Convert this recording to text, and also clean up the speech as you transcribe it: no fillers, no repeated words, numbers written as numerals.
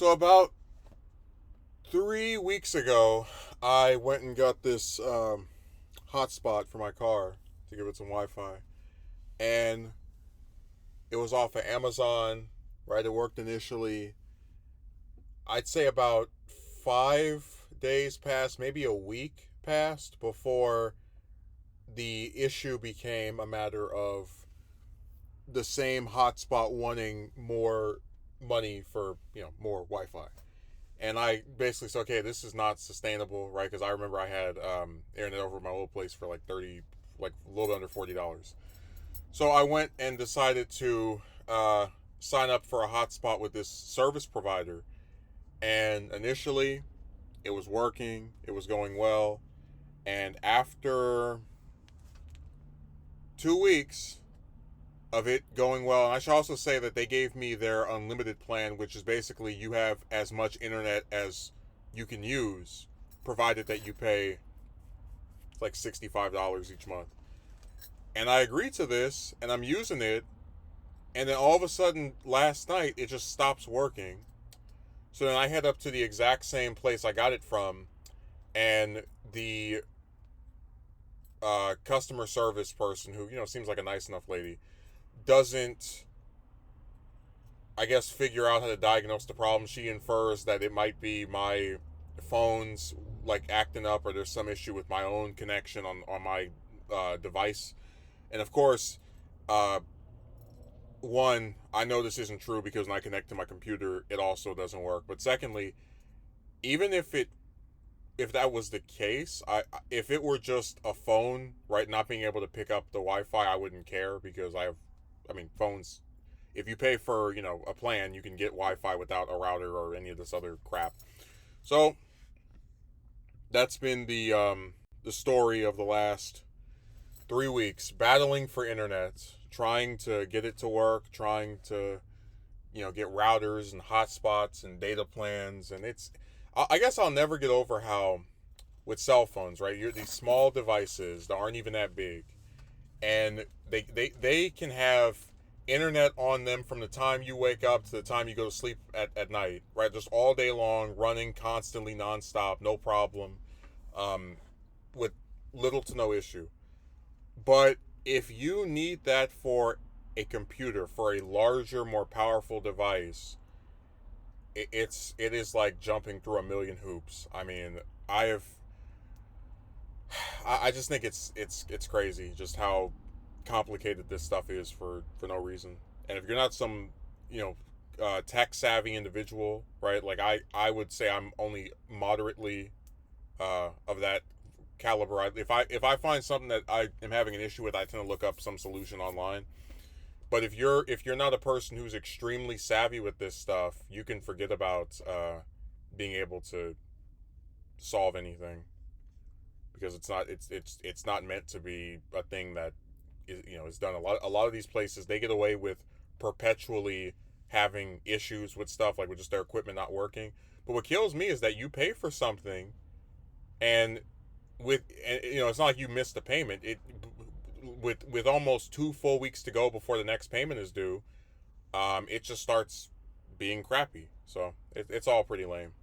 So about 3 weeks ago, I went and got this hotspot for my car to give it some Wi-Fi, and it was off of Amazon. Right, it worked initially. I'd say about 5 days passed, maybe a week passed before the issue became a matter of the same hotspot wanting more money for more Wi-Fi. And I basically said, okay, this is not sustainable, right? Because I remember I had internet over at my old place for like 30, like a little bit under $40. So I went and decided to sign up for a hotspot with this service provider. And initially, it was working, it was going well. And after 2 weeks of it going well, and I should also say that they gave me their unlimited plan, which is basically you have as much internet as you can use, provided that you pay like $65 each month. And I agreed to this, and I'm using it, and then all of a sudden last night it just stops working. So then I head up to the exact same place I got it from, and the customer service person, who seems like a nice enough lady, doesn't, I guess, figure out how to diagnose the problem. She infers that it might be my phone's like acting up, or there's some issue with my own connection on my device. And of course, uh, one, I know this isn't true because when I connect to my computer, it also doesn't work. But secondly, even if that was the case, if it were just a phone, right, not being able to pick up the Wi-Fi, I wouldn't care because I mean, phones. If you pay for a plan, you can get Wi-Fi without a router or any of this other crap. So that's been the story of the last 3 weeks, battling for internet, trying to get it to work, trying to get routers and hotspots and data plans, and I guess I'll never get over how with cell phones, right? You're these small devices that aren't even that big, and they can have internet on them from the time you wake up to the time you go to sleep at night, right? Just all day long, running constantly, nonstop, no problem, um, with little to no issue. But if you need that for a computer, for a larger, more powerful device, it is like jumping through a million hoops. I mean, I have I just think it's crazy just how complicated this stuff is for no reason. And if you're not some you know tech savvy individual, right? Like I would say I'm only moderately of that caliber. If I find something that I am having an issue with, I tend to look up some solution online. But if you're not a person who's extremely savvy with this stuff, you can forget about being able to solve anything, because it's not meant to be a thing that is done. A lot of these places, they get away with perpetually having issues with stuff, like with just their equipment not working. But what kills me is that you pay for something, and it's not like you missed the payment. It with almost 2 full weeks to go before the next payment is due, it just starts being crappy. So it's all pretty lame.